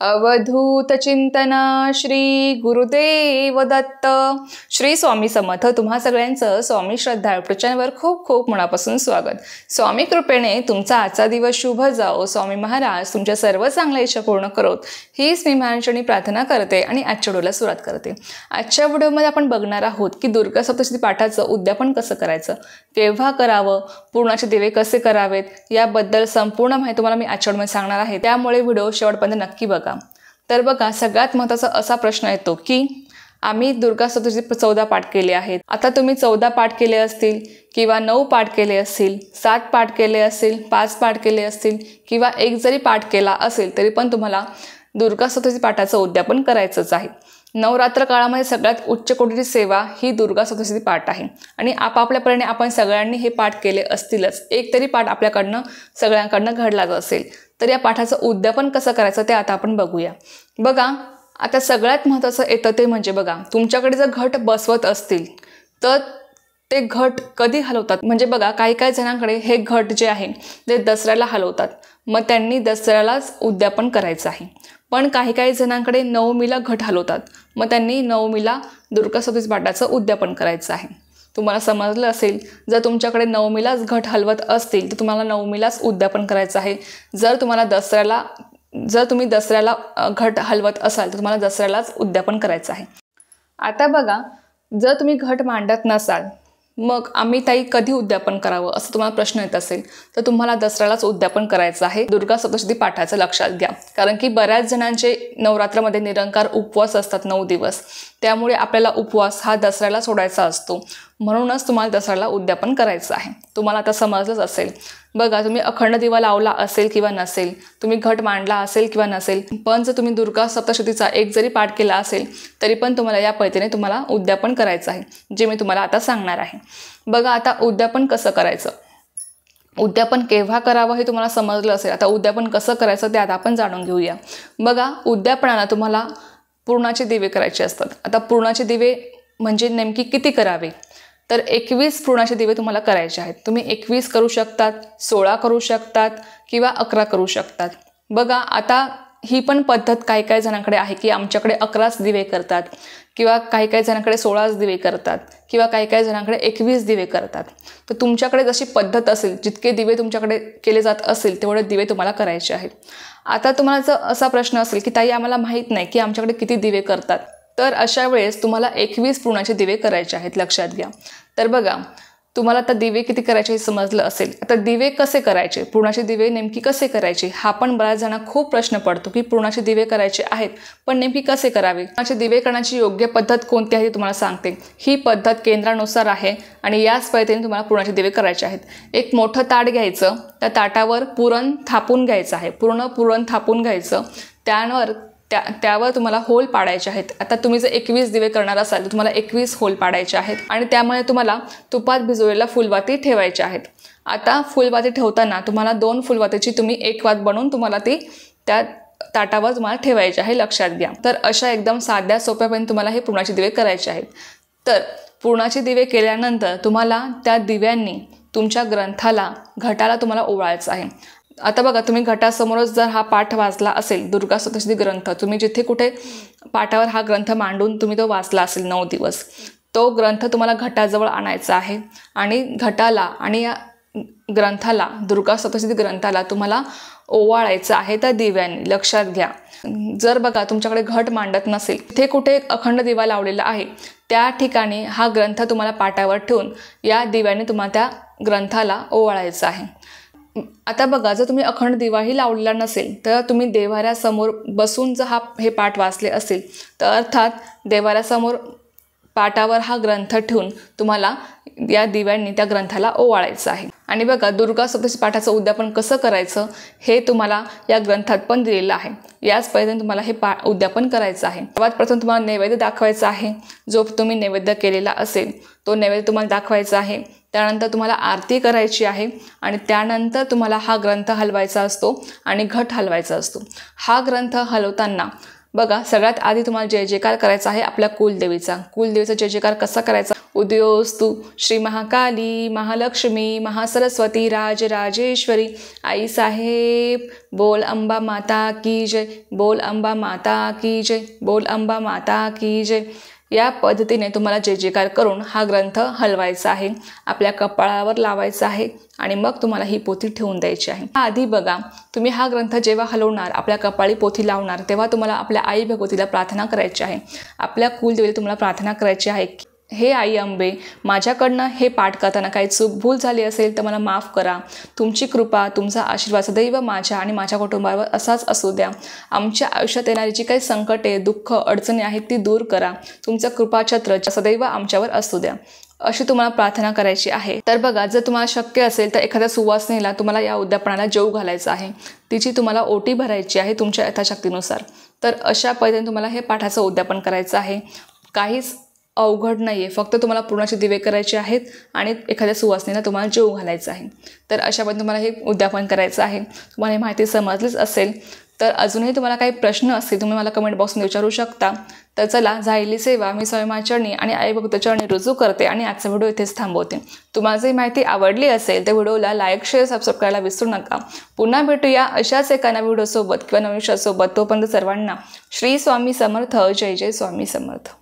अवधूत चिंतना श्री गुरुदेव दत्त. श्री स्वामी समर्थ. तुम्हा सगळ्यांचं स्वामी श्रद्धा यूट्यूब चॅनलवर खूप खूप मनापासून स्वागत. स्वामी कृपेने तुमचा आजचा दिवस शुभ जाओ. स्वामी महाराज तुमच्या सर्व चांगल्या इच्छा पूर्ण करोत हीच मी महाराजांनी प्रार्थना करते आणि आजच्या व्हिडिओला सुरुवात करते. आजच्या व्हिडिओमध्ये आपण बघणार आहोत की दुर्गा सप्तशती पाठाचं उद्यापन कसं करायचं, केव्हा करावं, पूर्णाचे दिवे कसे करावेत याबद्दल संपूर्ण माहिती तुम्हाला मी आजच्या व्हिडिओमध्ये सांगणार आहे. त्यामुळे व्हिडिओ शेवटपर्यंत नक्की बघा. तर बघा, सगळ्यात महत्त्वाचा असा प्रश्न येतो की आम्ही दुर्गा सप्तशती 14 पाठ केले आहेत. आता तुम्ही 14 पाठ केले असतील किंवा 9 पाठ केले असतील, 7 पाठ केले असतील, 5 पाठ केले असतील किंवा एक जरी पाठ केला असेल तरी पण तुम्हाला दुर्गा सप्तशती पाठाचं उद्यापन करायचंच आहे. नवरात्र काळामध्ये सगळ्यात उच्च कोटीची सेवा ही दुर्गा सप्तशती पाठ आहे आणि आपापल्यापरीने आपण सगळ्यांनी हे पाठ केले असतीलच. एक तरी पाठ आपल्याकडनं सगळ्यांकडनं घडलाच असेल. तर या पाठाचं उद्यापन कसं करायचं ते आता आपण बघूया. बघा, आता सगळ्यात महत्त्वाचं येतं ते म्हणजे बघा, तुमच्याकडे जर घट बसवत असतील तर ते घट कधी हलवतात. म्हणजे बघा, काही जणांकडे हे घट जे आहे ते दसऱ्याला हलवतात, मग त्यांनी दसऱ्यालाच उद्यापन करायचं आहे. पण काही जणांकडे नवमीला घट हलवतात, मग त्यांनी नवमीला दुर्गा सप्तशती पाठाचं उद्यापन करायचं आहे. तुम्हाला समजलं असेल, जर तुमच्याकडे नवमीलाच घट हलवत असतील तर तुम्हाला नवमीलाच उद्यापन करायचं आहे. जर तुम्ही दसऱ्याला घट हलवत असाल तर तुम्हाला दसऱ्यालाच उद्यापन करायचं आहे. आता बघा, जर तुम्ही घट मांडत नसाल मग आम्ही ताई कधी उद्यापन करावं असं तुम्हाला प्रश्न येत असेल तर तुम्हाला दसऱ्यालाच उद्यापन करायचं आहे दुर्गा सप्तशती पाठाचं. लक्षात घ्या, कारण की बऱ्याच जणांचे नवरात्रामध्ये निरंकार उपवास असतात 9 दिवस, त्यामुळे आपल्याला उपवास हा दसऱ्याला सोडायचा असतो. म्हणूनच तुम्हाला दसऱ्याला उद्यापन करायचं आहे. तुम्हाला आता समजलंच असेल. बघा, तुम्ही अखंड दिवा लावला असेल किंवा नसेल, तुम्ही घट मांडला असेल किंवा नसेल, पण जर तुम्ही दुर्गा सप्तशतीचा एक जरी पाठ केला असेल तरी पण तुम्हाला या पद्धतीने तुम्हाला उद्यापन करायचं आहे, जे मी तुम्हाला आता सांगणार आहे. बघा, आता उद्यापन कसं करायचं, उद्यापन केव्हा करावं हे तुम्हाला समजलं असेल. आता उद्यापन कसं करायचं ते आता आपण जाणून घेऊया. बघा, उद्यापनाला तुम्हाला पूर्णाचे दिवे करायचे असतात. आता पूर्णाचे दिवे म्हणजे नेमकी किती करावे, तर 21 पूर्णाचे दिवे तुम्हाला करायचे आहेत. तुम्ही 21 करू शकतात, 16 करू शकतात किंवा 11 करू शकतात. बघा, आता ही पण पद्धत काही जणांकडे आहे की आमच्याकडे 11च दिवे करतात किंवा काही जणांकडे 16च दिवे करतात किंवा काही जणांकडे 21 दिवे करतात. तर तुमच्याकडे जशी पद्धत असेल, जितके दिवे तुमच्याकडे केले जात असेल तेवढे दिवे तुम्हाला करायचे आहेत. आता तुम्हाला जर असा प्रश्न असेल की ताई आम्हाला माहीत नाही की आमच्याकडे किती दिवे करतात, तर अशा वेळेस तुम्हाला 21 पूर्णाचे दिवे करायचे आहेत. लक्षात घ्या. तर बघा, तुम्हाला आता दिवे किती करायचे हे समजलं असेल. आता दिवे कसे करायचे, पूर्णाचे दिवे नेमकी कसे करायचे हा पण बऱ्याच जणांना खूप प्रश्न पडतो की पूर्णाचे दिवे करायचे आहेत पण नेमकी कसे करावे. पूर्णाचे दिवे करण्याची योग्य पद्धत कोणती आहे तुम्हाला सांगते. ही पद्धत केंद्रानुसार आहे आणि याच पद्धतीने तुम्हाला पूर्णाचे दिवे करायचे आहेत. एक मोठं ताट घ्यायचं, त्या ताटावर पुरण थापून घ्यायचं आहे, पूर्ण पुरण थापून घ्यायचं, त्यावर तुम्हाला होल पाडायचे आहेत. आता तुम्ही जर 21 दिवे करणार असाल तर तुम्हाला 21 होल पाडायचे आहेत आणि त्यामुळे तुम्हाला तुपात भिजवलेल्या फुलवाती ठेवायच्या आहेत. आता फुलवाती ठेवताना तुम्हाला 2 फुलवातीची तुम्ही एक वात बनवून तुम्हाला ती त्या ताटावर तुम्हाला ठेवायची आहे. लक्षात घ्या. तर अशा एकदम साध्या सोप्यापणे तुम्हाला हे पूर्णाचे दिवे करायचे आहेत. तर पूर्णाचे दिवे केल्यानंतर तुम्हाला त्या दिव्यांनी तुमच्या घटाला तुम्हाला ओवाळायचं आहे. आता बघा, तुम्ही घटासमोरच जर हा पाठ वाचला असेल, दुर्गा सप्तशती ग्रंथ, तुम्ही जिथे कुठे पाठावर हा ग्रंथ मांडून तुम्ही तो वाचला असेल 9 दिवस, तो ग्रंथ तुम्हाला घटाजवळ आणायचा आहे आणि घटाला आणि या ग्रंथाला, दुर्गा सप्तशती ग्रंथाला तुम्हाला ओवाळायचं आहे त्या दिव्यांनी. लक्षात घ्या. जर बघा तुमच्याकडे घट मांडत नसेल, तिथे कुठे अखंड दिवा लावलेला आहे, त्या ठिकाणी हा ग्रंथ तुम्हाला पाटावर ठेवून या दिव्याने तुम्हाला त्या ग्रंथाला ओवाळायचं आहे. आता बघा, जर तुम्ही अखंड दिवाही लावलेला नसेल तर तुम्ही देव्हाऱ्यासमोर बसून जर हे पाठ वाचले असेल तर अर्थात देव्हाऱ्यासमोर पाटावर हा ग्रंथ ठेवून तुम्हाला या दिव्यांनी त्या ग्रंथाला ओवाळायचं आहे. आणि बघा, दुर्गा सप्तशती पाठाचं उद्यापन कसं करायचं हे तुम्हाला या ग्रंथात पण दिलेलं आहे. याच पद्धतीने तुम्हाला हे उद्यापन करायचं आहे. सर्वात प्रथम तुम्हाला नैवेद्य दाखवायचा आहे. जो तुम्ही नैवेद्य केलेला असेल तो नैवेद्य तुम्हाला दाखवायचा आहे. त्यानंतर तुम्हाला आरती करायची आहे आणि त्यानंतर तुम्हाला हा ग्रंथ हलवायचा असतो आणि घट हलवायचा असतो. हा ग्रंथ हलवताना बघा, सगळ्यात आधी तुम्हाला जय जयकार करायचा आहे आपल्या कुलदेवीचा. कुलदेवीचा जय जयकार कसा करायचा, उदयोस्तु श्री महाकाली महालक्ष्मी महासरस्वती राजराजेश्वरी आई साहेब, बोल अंबा माता की जय, बोल अंबा माता की जय, बोल अंबा माता की जय. या पद्धतीने तुम्हाला जय जयकार करून हा ग्रंथ हलवायचा आहे, आपल्या कपाळावर लावायचा आहे आणि मग तुम्हाला ही पोथी ठेवून द्यायची आहे. आधी बघा, तुम्ही हा ग्रंथ जेव्हा हलवणार, आपल्या कपाळी पोथी लावणार, तेव्हा तुम्हाला आपल्या आई भगवतीला प्रार्थना करायची आहे, आपल्या कुलदेवीला तुम्हाला प्रार्थना करायची आहे. हे आई अंबे, माझ्याकडनं हे पाठ करताना काही चूक भूल झाली असेल तर मला माफ करा. तुमची कृपा, तुमचा आशीर्वाद सदैव माझ्या आणि माझ्या कुटुंबावर असाच असू द्या. आमच्या आयुष्यात येणारी जी काही संकटे, दुःख, अडचणी आहेत ती दूर करा. तुमचं कृपाछत्र सदैव आमच्यावर असू द्या, अशी तुम्हाला प्रार्थना करायची आहे. तर बघा, जर तुम्हाला शक्य असेल तर एखाद्या सुवासिनीला तुम्हाला या उद्यापनाला जेवू घालायचं आहे, तिची तुम्हाला ओटी भरायची आहे तुमच्या यथाशक्तीनुसार. तर अशा पद्धतीने तुम्हाला हे पाठाचं उद्यापन करायचं आहे. काहीच अवघड नाही आहे, फक्त तुम्हाला पूर्णाचे दिवे करायचे आहेत आणि एखाद्या सुवासिनीला तुम्हाला जेवू घालायचं आहे. तर अशा पद्धतीने तुम्हाला हे उद्यापन करायचं आहे. तुम्हाला ही माहिती समजलीच असेल. तर अजूनही तुम्हाला काही प्रश्न असतील तुम्ही मला कमेंट बॉक्समध्ये विचारू शकता. तर चला, झालेली सेवा मी स्वामी महाचरणी आणि आई भक्त चरणी रुजू करते आणि आजचा व्हिडिओ इथेच थांबवते. तुम्हाला जर माहिती आवडली असेल तर व्हिडिओला लाईक, शेअर, सबस्क्राईब करायला विसरू नका. पुन्हा भेटूया अशाच एका नव्या व्हिडिओसोबत किंवा नवीन विषयासोबत. तोपर्यंत सर्वांना श्री स्वामी समर्थ. जय जय स्वामी समर्थ.